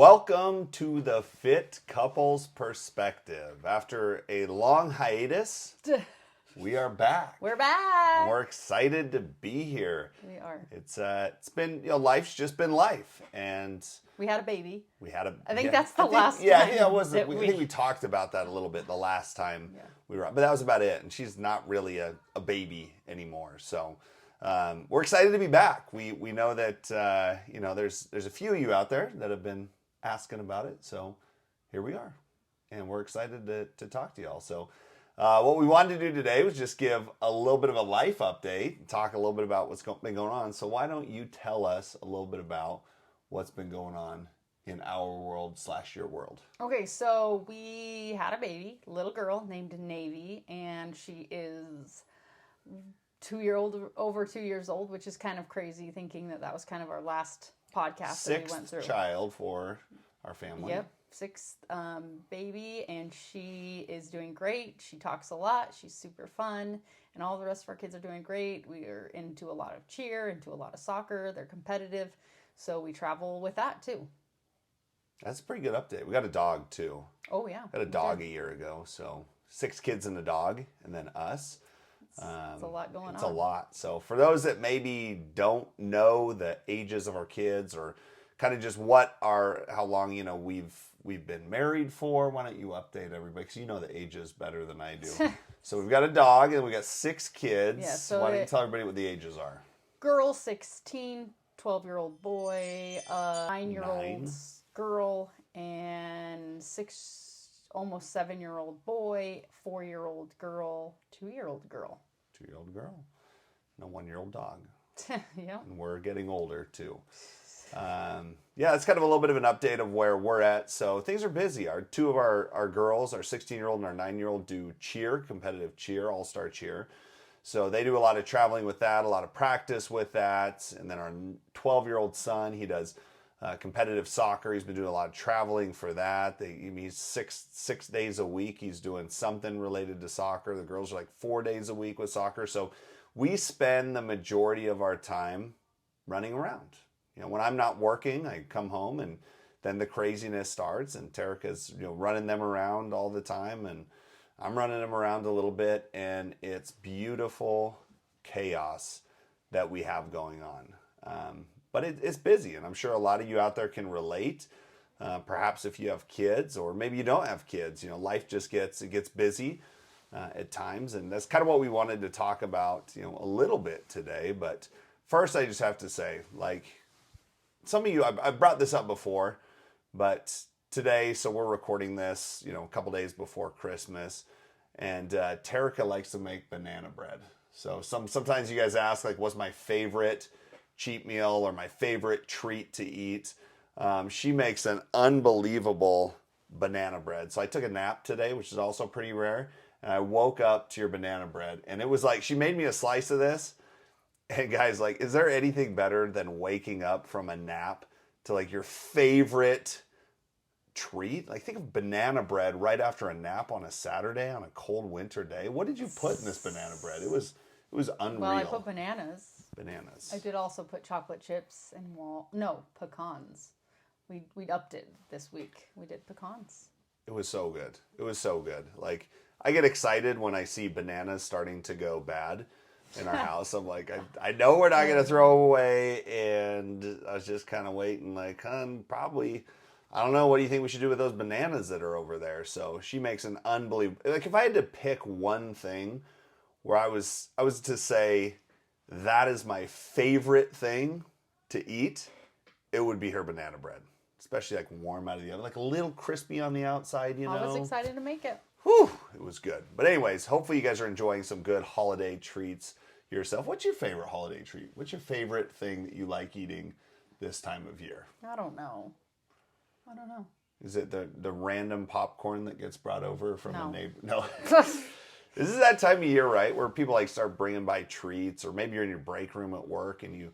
Welcome to the Fit Couples Perspective. After a long hiatus, we are back. We're back. We're excited to be here. We are. It's been, life's just been life, and we had a baby. I think that's the last time. Yeah, it was. I think we talked about that a little bit the last time we were, but that was about it. And she's not really a baby anymore, so. We're excited to be back. We know that there's a few of you out there that have been asking about it, so here we are, and we're excited to talk to y'all. So what we wanted to do today was just give a little bit of a life update, talk a little bit about what's been going on. So why don't you tell us a little bit about what's been going on in our world / your world? Okay, so we had a baby, little girl named Navy, and she is over 2 years old, which is kind of crazy thinking that was kind of our last podcast that we went through. Sixth child for our family. Yep, sixth baby, and she is doing great. She talks a lot. She's super fun, and all the rest of our kids are doing great. We are into a lot of cheer, into a lot of soccer. They're competitive, so we travel with that too. That's a pretty good update. We got a dog too. Oh yeah, got a dog a year ago, so 6 kids and a dog, and then us. It's a lot going on. It's a lot. So for those that maybe don't know the ages of our kids, or kind of just how long we've been married for, why don't you update everybody, because you know the ages better than I do. So we've got a dog and we got 6 kids. Yeah, so why don't you tell everybody what the ages are? Girl 16, 12-year-old boy, 9-year-old girl, and almost 7-year-old boy, 4-year-old girl, 2-year-old girl. 2-year-old girl. And a 1-year-old dog. Yeah. And we're getting older too. It's kind of a little bit of an update of where we're at. So things are busy. Two of our girls, our 16-year-old and our 9-year-old, do cheer, competitive cheer, all-star cheer. So they do a lot of traveling with that, a lot of practice with that. And then our 12-year-old son, he does competitive soccer. He's been doing a lot of traveling for that. He's six days a week. He's doing something related to soccer. The girls are like 4 days a week with soccer. So we spend the majority of our time running around. When I'm not working, I come home and then the craziness starts, and Terica's running them around all the time, and I'm running them around a little bit, and it's beautiful chaos that we have going on. But it's busy, and I'm sure a lot of you out there can relate. Perhaps if you have kids, or maybe you don't have kids, life just gets busy at times, and that's kind of what we wanted to talk about, a little bit today. But first, I just have to say, some of you, I've brought this up before, but today, so we're recording this, a couple days before Christmas, and Terica likes to make banana bread. So sometimes you guys ask, what's my favorite cheat meal or my favorite treat to eat? She makes an unbelievable banana bread. So I took a nap today, which is also pretty rare, and I woke up to your banana bread, and it was she made me a slice of this. And guys, is there anything better than waking up from a nap to your favorite treat? Think of banana bread right after a nap on a Saturday on a cold winter day. What did you put in this banana bread? It was unreal. Well, I put bananas. Bananas. I did also put chocolate chips and pecans. We upped it this week. We did pecans. It was so good. It was so good. I get excited when I see bananas starting to go bad in our house. I'm I know we're not going to throw away, and I was just kind of waiting, probably, I don't know, what do you think we should do with those bananas that are over there? So she makes an unbelievable, if I had to pick one thing where I was to say, that is my favorite thing to eat, it would be her banana bread. Especially warm out of the oven, a little crispy on the outside, I was excited to make it. Whew, it was good. But anyways, hopefully you guys are enjoying some good holiday treats yourself. What's your favorite holiday treat? What's your favorite thing that you like eating this time of year? I don't know. Is it the random popcorn that gets brought over from a neighbor? No. This is that time of year, right, where people start bringing by treats, or maybe you're in your break room at work and you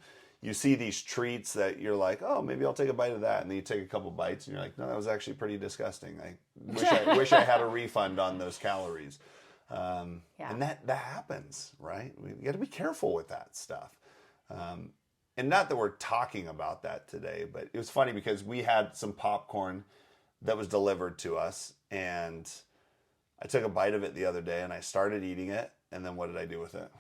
see these treats that you're oh, maybe I'll take a bite of that, and then you take a couple bites and you're no, that was actually pretty disgusting. I wish I had a refund on those calories. And that happens, right? We got to be careful with that stuff. and not that we're talking about that today, but it was funny because we had some popcorn that was delivered to us, and I took a bite of it the other day, and I started eating it, and then what did I do with it?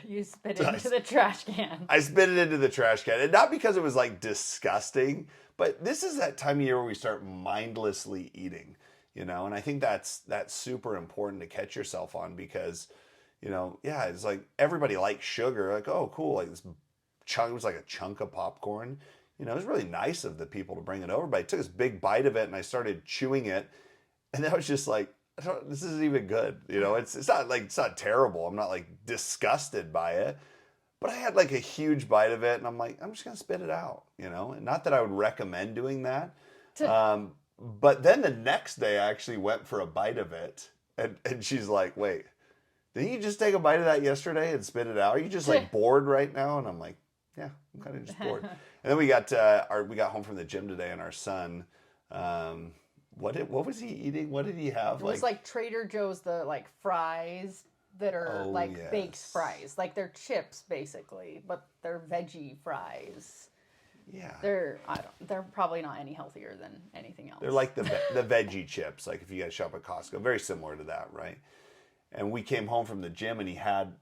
You spit it into the trash can. I spit it into the trash can, and not because it was like disgusting, but this is that time of year where we start mindlessly eating, and I think that's super important to catch yourself on because, yeah, it's like everybody likes sugar, like, oh, cool, like this chunk, it was like a chunk of popcorn, it was really nice of the people to bring it over, but I took this big bite of it and I started chewing it, and I was just like, this isn't even good. It's not terrible. I'm not like disgusted by it, but I had like a huge bite of it and I'm like, I'm just going to spit it out, and not that I would recommend doing that. But then the next day I actually went for a bite of it and she's like, wait, didn't you just take a bite of that yesterday and spit it out? Are you just like bored right now? And I'm like, yeah, I'm kind of just bored. And then we got home from the gym today and our son, what was he eating? What did he have? It was like Trader Joe's, the like fries that are baked fries. Like they're chips basically, but they're veggie fries. Yeah. They're probably not any healthier than anything else. They're like the veggie chips, like if you guys shop at Costco, very similar to that, right? And we came home from the gym and he had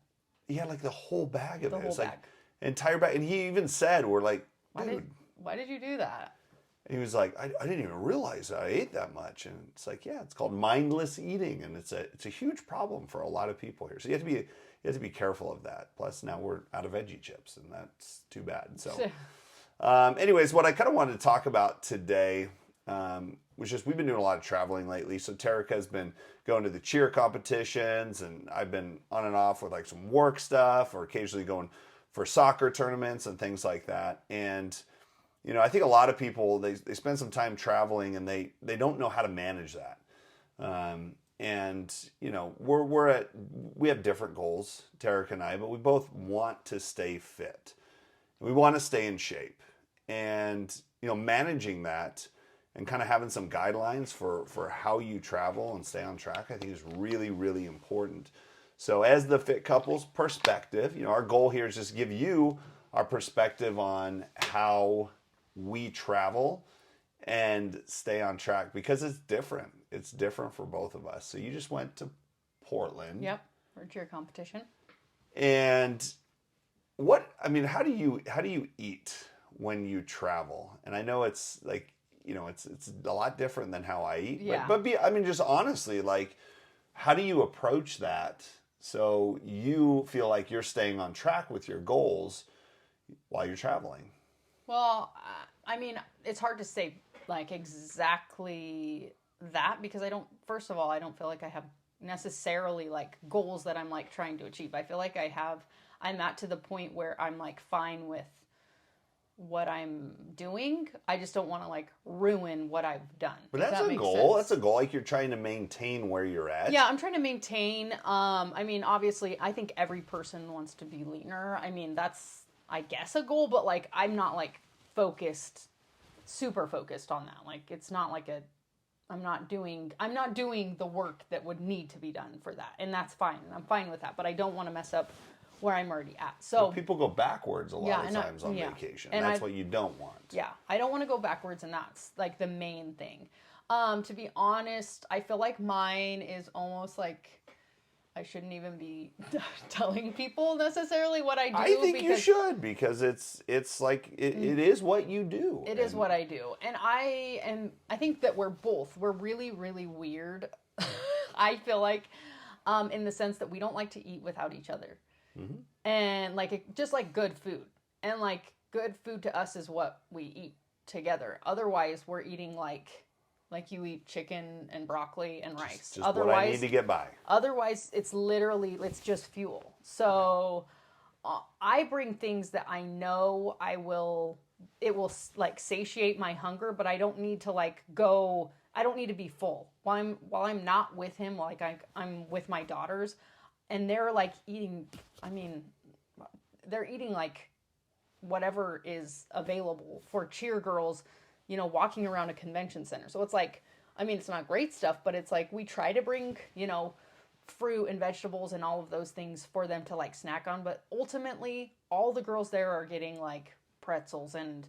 like the whole bag of it. It was like an entire bag. And he even said, we're like, dude, why did you do that? And he was like, I didn't even realize I ate that much. And it's like, yeah, it's called mindless eating, and it's a huge problem for a lot of people here. So you have to be careful of that. Plus, now we're out of veggie chips, and that's too bad. So, anyways, what I kind of wanted to talk about today was just we've been doing a lot of traveling lately. So Terica has been going to the cheer competitions, and I've been on and off with like some work stuff, or occasionally going for soccer tournaments and things like that. And I think a lot of people, they spend some time traveling and they don't know how to manage that. And we have different goals, Terica and I, but we both want to stay fit. We want to stay in shape. And, managing that and kind of having some guidelines for how you travel and stay on track, I think is really, really important. So as the Fit Couples perspective, our goal here is just to give you our perspective on how we travel and stay on track because it's different. It's different for both of us. So you just went to Portland. Yep, for cheer competition. And how do you eat when you travel? And I know it's like, it's a lot different than how I eat. Yeah. But just honestly, like, how do you approach that so you feel like you're staying on track with your goals while you're traveling? Well, it's hard to say like exactly that because I don't feel like I have necessarily like goals that I'm like trying to achieve. I feel like I'm at to the point where I'm like fine with what I'm doing. I just don't want to like ruin what I've done. But that's a goal. That's a goal. Like you're trying to maintain where you're at. Yeah, I'm trying to maintain. Obviously, I think every person wants to be leaner. That's, I guess, a goal, but like I'm not like super focused on that. Like it's not like I'm not doing the work that would need to be done for that. And that's fine. And I'm fine with that, but I don't want to mess up where I'm already at. So but people go backwards a lot of times on vacation. And that's what you don't want. Yeah. I don't want to go backwards, and that's like the main thing. To be honest, I feel like mine is almost like I shouldn't even be telling people necessarily what I do. I think you should because it's like it is what you do. It is what I do. And I think that we're really, really weird. I feel like in the sense that we don't like to eat without each other. Mm-hmm. And like just like good food. And like good food to us is what we eat together. Otherwise, we're eating like you eat chicken and broccoli and rice. Just otherwise, what I need to get by. Otherwise, it's just fuel. So I bring things that I know it will like satiate my hunger, but I don't need to like go, I don't need to be full. While I'm not with him, like I'm with my daughters, and they're like eating, they're eating like whatever is available for cheer girls, walking around a convention center. So it's like, it's not great stuff, but it's like we try to bring, fruit and vegetables and all of those things for them to like snack on. But ultimately, all the girls there are getting like pretzels and,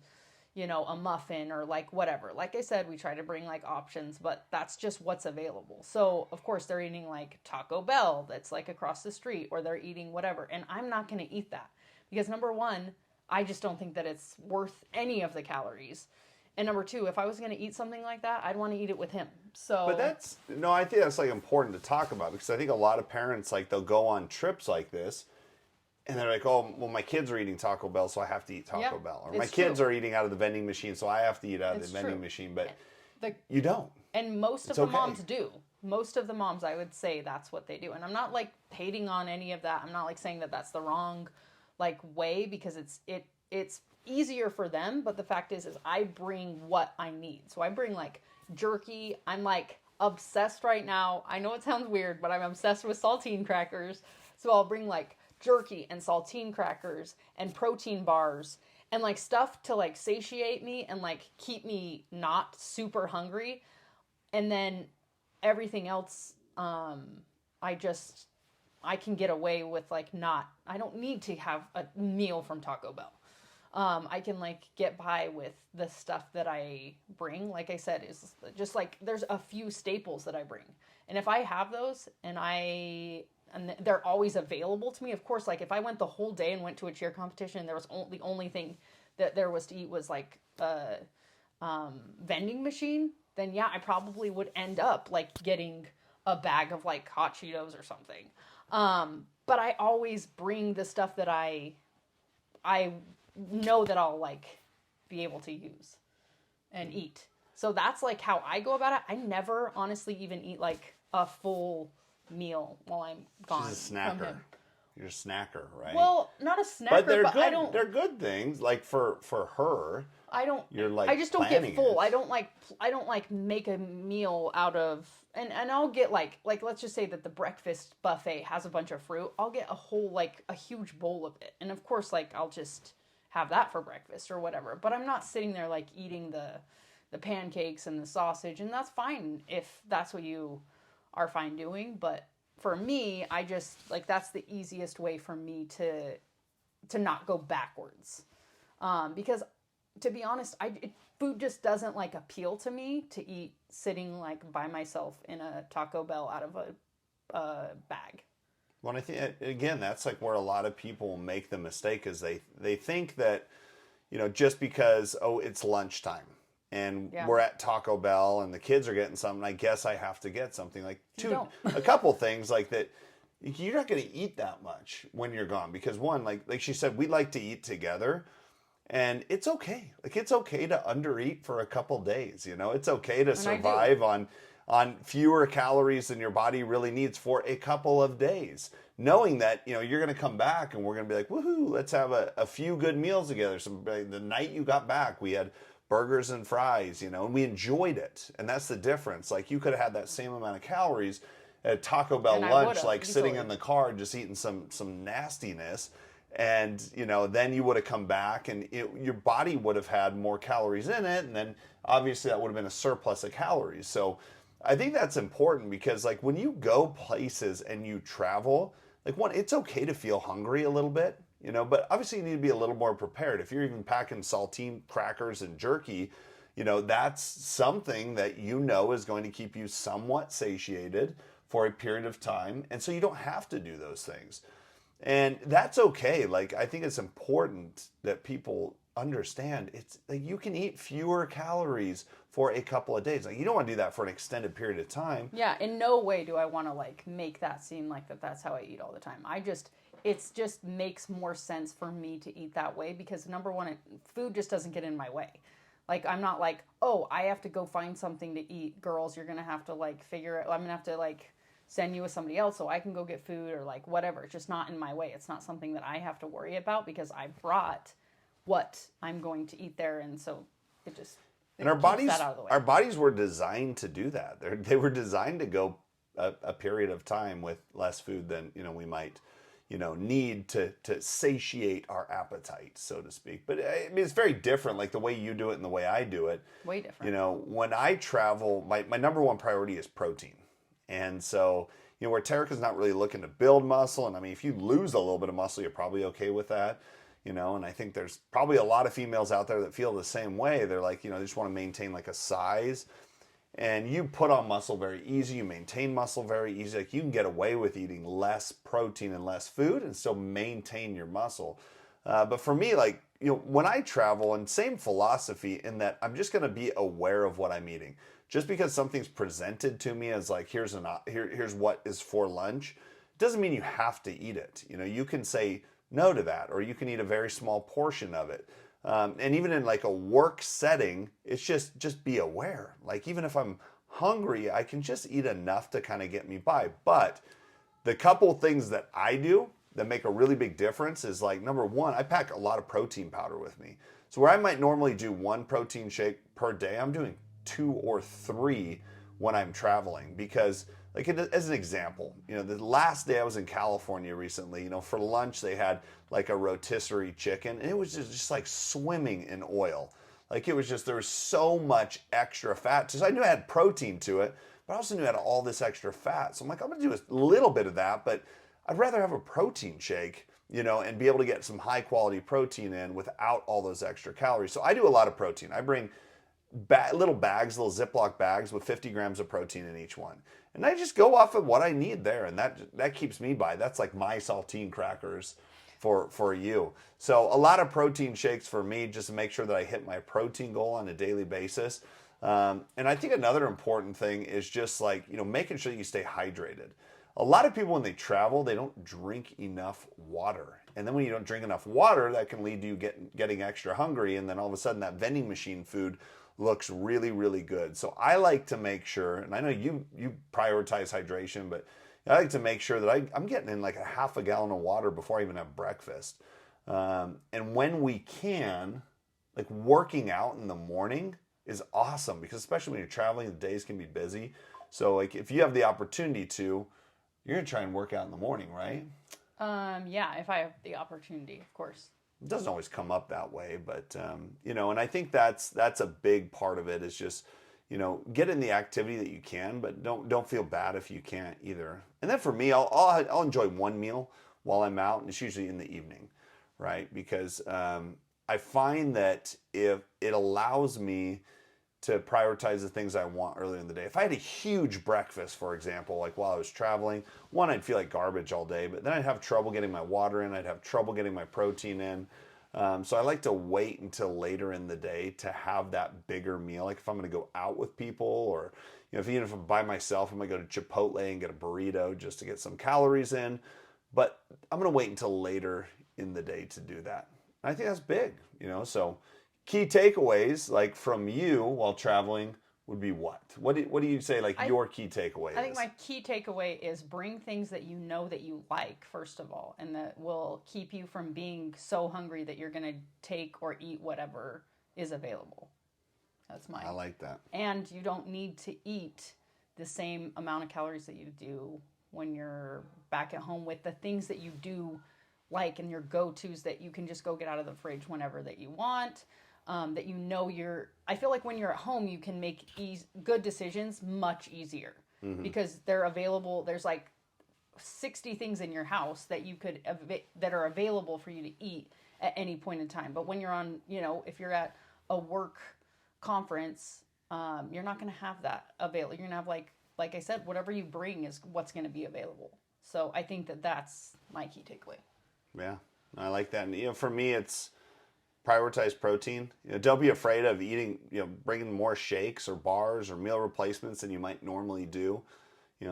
you know, a muffin or like whatever. Like I said, we try to bring like options, but that's just what's available. So, of course, they're eating like Taco Bell that's like across the street, or they're eating whatever. And I'm not going to eat that because number one, I just don't think that it's worth any of the calories. And number two, if I was going to eat something like that, I'd want to eat it with him. So, But that's no, I think that's like important to talk about because I think a lot of parents like they'll go on trips like this, and they're like, oh, well, my kids are eating Taco Bell, so I have to eat Taco Yep, Bell, or it's my kids true. are eating out of the vending machine, so I have to eat out of It's the vending true. machine. But the you don't. And most of It's the okay. moms do. Most of the moms, I would say that's what they do. And I'm not like hating on any of that. I'm not like saying that that's the wrong like way because it's easier for them. But the fact is I bring what I need. So I bring like jerky. I'm like obsessed right now. I know it sounds weird, but I'm obsessed with saltine crackers. So I'll bring like jerky and saltine crackers and protein bars and like stuff to like satiate me and like keep me not super hungry. And then everything else, I can get away with like not, I don't need to have a meal from Taco Bell. I can like get by with the stuff that I bring. Like I said, is just like there's a few staples that I bring, and if I have those and they're always available to me. Of course, like if I went the whole day and went to a cheer competition, there was the only thing that there was to eat was like a vending machine. Then yeah, I probably would end up like getting a bag of like hot Cheetos or something. But I always bring the stuff that I know that I'll like be able to use and eat. So that's like how I go about it. I never honestly even eat like a full meal while I'm gone She's a from snacker. him. You're a snacker, right? Well, not a snacker, but they're but good. I don't. They're good things. Like for her, I don't. you're like I just don't planning get full. it. I don't like. I don't like make a meal out of. And I'll get like let's just say that the breakfast buffet has a bunch of fruit. I'll get a whole like a huge bowl of it, and of course like I'll just have that for breakfast or whatever. But I'm not sitting there like eating the pancakes and the sausage, and that's fine if that's what you are fine doing. But for me, I just like that's the easiest way for me to not go backwards. Because to be honest, food just doesn't like appeal to me to eat sitting like by myself in a Taco Bell out of a bag. Well, I think again, that's like where a lot of people make the mistake is they think that, you know, just because it's lunchtime and Yeah. we're at Taco Bell and the kids are getting something, I guess I have to get something like don't. a couple things like that. You're not going to eat that much when you're gone because one, like she said, we like to eat together. And it's okay. Like it's okay to undereat for a couple days, you know? It's okay to survive on fewer calories than your body really needs for a couple of days. Knowing that, you know, you're going to come back and we're going to be like, woohoo, let's have a few good meals together. The night you got back, we had burgers and fries, you know, and we enjoyed it. And that's the difference. Like you could have had that same amount of calories at Taco Bell And I lunch, would've, like sitting easily. in the car just eating some nastiness. And, you know, then you would have come back and your body would have had more calories in it. And then obviously that would have been a surplus of calories. So I think that's important because, like, when you go places and you travel, like, one, it's okay to feel hungry a little bit, you know, but obviously you need to be a little more prepared. If you're even packing saltine crackers and jerky, you know, that's something that you know is going to keep you somewhat satiated for a period of time. And so you don't have to do those things. And that's okay. Like, I think it's important that people understand it's like you can eat fewer calories for a couple of days. Like, you don't want to do that for an extended period of time. Yeah, in no way do I want to like make that seem like that's how I eat all the time. It's just makes more sense for me to eat that way because number one, food just doesn't get in my way. Like I'm not like, oh, I have to go find something to eat. Girls, you're gonna have to like figure it. I'm gonna have to like send you with somebody else so I can go get food or like whatever. It's just not in my way. It's not something that I have to worry about because I brought what I'm going to eat there, and so it just And our keeps bodies, that out of the way. our bodies were designed to do that. They were designed to go a period of time with less food than, you know, we might, you know, need to satiate our appetite, so to speak. But I mean, it's very different, like the way you do it and the way I do it. Way different. You know, when I travel, my number one priority is protein. And so, where Terica's not really looking to build muscle. And I mean, if you lose a little bit of muscle, you're probably okay with that. And I think there's probably a lot of females out there that feel the same way. They're like, they just want to maintain like a size. And you put on muscle very easy. You maintain muscle very easy. Like you can get away with eating less protein and less food and still maintain your muscle. But for me, like, when I travel, and same philosophy in that I'm just going to be aware of what I'm eating. Just because something's presented to me as like, here's what is for lunch, doesn't mean you have to eat it. You can say no to that, or you can eat a very small portion of it. And even in like a work setting, it's just be aware. Like even if I'm hungry, I can just eat enough to kind of get me by. But the couple things that I do that make a really big difference is like, number one, I pack a lot of protein powder with me. So where I might normally do 1 protein shake per day, I'm doing 2 or 3 when I'm traveling. Because like as an example, the last day I was in California recently, for lunch they had like a rotisserie chicken, and it was just like swimming in oil. Like there was so much extra fat. So I knew I had protein to it, but I also knew I had all this extra fat. So I'm like, I'm gonna do a little bit of that, but I'd rather have a protein shake, and be able to get some high quality protein in without all those extra calories. So I do a lot of protein. I bring little Ziploc bags with 50 grams of protein in each one. And I just go off of what I need there. And that keeps me by. That's like my saltine crackers for you. So a lot of protein shakes for me, just to make sure that I hit my protein goal on a daily basis. And I think another important thing is just like, making sure that you stay hydrated. A lot of people, when they travel, they don't drink enough water. And then when you don't drink enough water, that can lead to you getting extra hungry. And then all of a sudden that vending machine food looks really, really good. So I like to make sure, and I know you prioritize hydration, but I like to make sure that I'm getting in like a half a gallon of water before I even have breakfast. And when we can, like working out in the morning is awesome, because especially when you're traveling, the days can be busy. So like if you have the opportunity to, you're gonna try and work out in the morning, right? Yeah, if I have the opportunity, of course. It doesn't always come up that way, but and I think that's a big part of it, is just, get in the activity that you can, but don't feel bad if you can't either. And then for me, I'll enjoy one meal while I'm out, and it's usually in the evening, right? Because I find that if it allows me to prioritize the things I want earlier in the day. If I had a huge breakfast, for example, like while I was traveling, one, I'd feel like garbage all day, but then I'd have trouble getting my water in. I'd have trouble getting my protein in. So I like to wait until later in the day to have that bigger meal. Like if I'm going to go out with people, or even if I'm by myself, I might go to Chipotle and get a burrito just to get some calories in. But I'm going to wait until later in the day to do that. And I think that's big, so key takeaways, like from you while traveling, would be what? What do you say, like your key takeaway I think is? my key takeaway is bring things that you know that you like, first of all, and that will keep you from being so hungry that you're going to take or eat whatever is available. That's mine. I like that. And you don't need to eat the same amount of calories that you do when you're back at home, with the things that you do like and your go-tos that you can just go get out of the fridge whenever that you want. That I feel like when you're at home, you can make good decisions much easier, because they're available. There's like 60 things in your house that that are available for you to eat at any point in time. But when you're on, if you're at a work conference, you're not going to have that available. You're going to have like I said, whatever you bring is what's going to be available. So I think that's my key takeaway. Yeah, I like that. And for me, it's prioritize protein. Don't be afraid of eating, bringing more shakes or bars or meal replacements than you might normally do.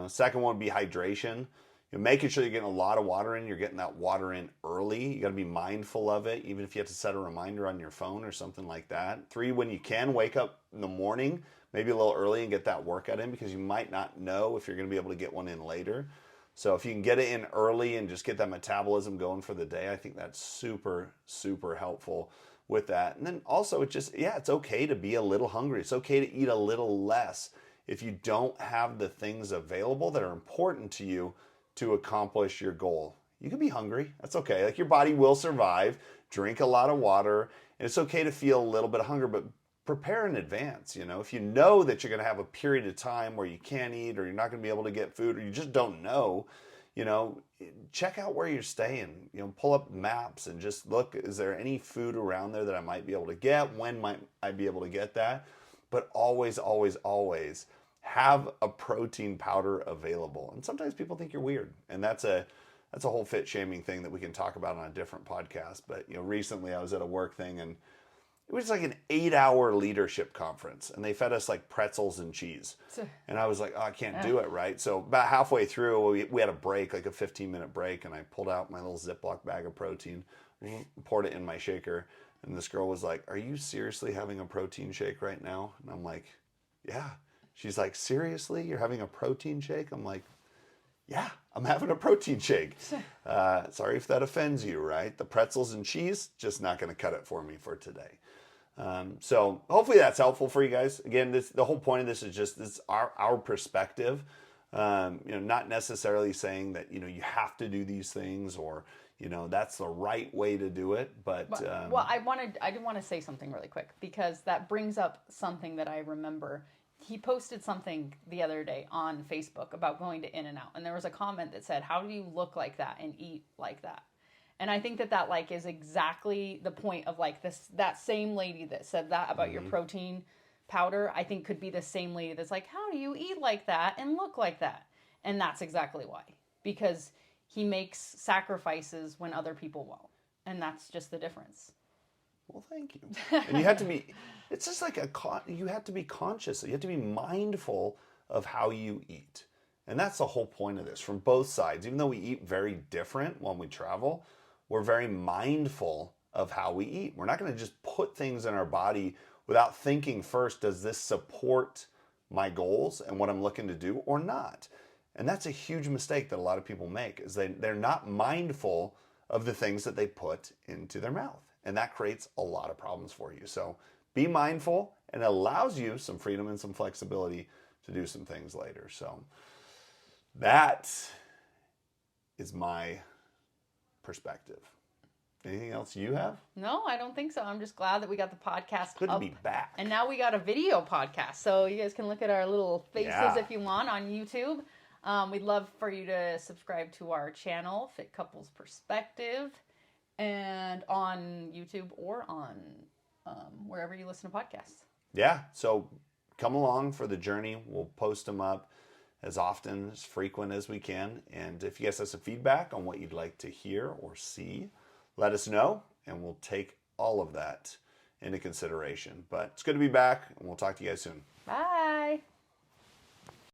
Second one would be hydration. Making sure you're getting a lot of water in. You're getting that water in early. You got to be mindful of it, even if you have to set a reminder on your phone or something like that. 3, when you can, wake up in the morning, maybe a little early, and get that workout in, because you might not know if you're going to be able to get one in later. So if you can get it in early and just get that metabolism going for the day, I think that's super, super helpful with that. And then also it's okay to be a little hungry. It's okay to eat a little less if you don't have the things available that are important to you to accomplish your goal. You can be hungry. That's okay. Like your body will survive. Drink a lot of water. And it's okay to feel a little bit of hunger, but prepare in advance. You know, if you know that you're going to have a period of time where you can't eat or you're not going to be able to get food or you just don't know, you know, check out where you're staying. You know, pull up maps and just look, is there any food around there that I might be able to get? When might I be able to get that? But always, always, always have a protein powder available. And sometimes people think you're weird, and that's a whole fit shaming thing that we can talk about on a different podcast. But you know, recently I was at a work thing, and it was like an 8-hour leadership conference, and they fed us like pretzels and cheese. And I was like, oh, I can't do it, right? So about halfway through, we had a break, like a 15-minute break, and I pulled out my little Ziploc bag of protein, poured it in my shaker, and this girl was like, are you seriously having a protein shake right now? And I'm like, yeah. She's like, seriously? You're having a protein shake? I'm like, yeah, I'm having a protein shake. Sorry if that offends you, right? The pretzels and cheese, just not going to cut it for me for today. So hopefully that's helpful for you guys. Again, the whole point of this is just our perspective. You know, not necessarily saying that, you know, you have to do these things or, you know, that's the right way to do it. But well, I did want to say something really quick because that brings up something that I remember. He posted something the other day on Facebook about going to In-N-Out, and there was a comment that said, how do you look like that and eat like that? And I think that like is exactly the point of like that same lady that said that about your protein powder, I think could be the same lady that's like, how do you eat like that and look like that? And that's exactly why. Because he makes sacrifices when other people won't. And that's just the difference. Well, thank you. And you have to be, it's just like you have to be conscious. You have to be mindful of how you eat. And that's the whole point of this from both sides. Even though we eat very different when we travel, we're very mindful of how we eat. We're not going to just put things in our body without thinking first, does this support my goals and what I'm looking to do or not? And that's a huge mistake that a lot of people make is they're not mindful of the things that they put into their mouth. And that creates a lot of problems for you. So be mindful, and it allows you some freedom and some flexibility to do some things later. So that is my perspective. Anything else you have? No, I don't think so. I'm just glad that we got the podcast Good up. to be back. And now we got a video podcast. So you guys can look at our little faces if you want on YouTube. We'd love for you to subscribe to our channel, Fit Couples Perspective, and on YouTube or on wherever you listen to podcasts. Yeah, so come along for the journey. We'll post them up as often, as frequent as we can. And if you guys have some feedback on what you'd like to hear or see, let us know, and we'll take all of that into consideration. But it's good to be back, and we'll talk to you guys soon. Bye.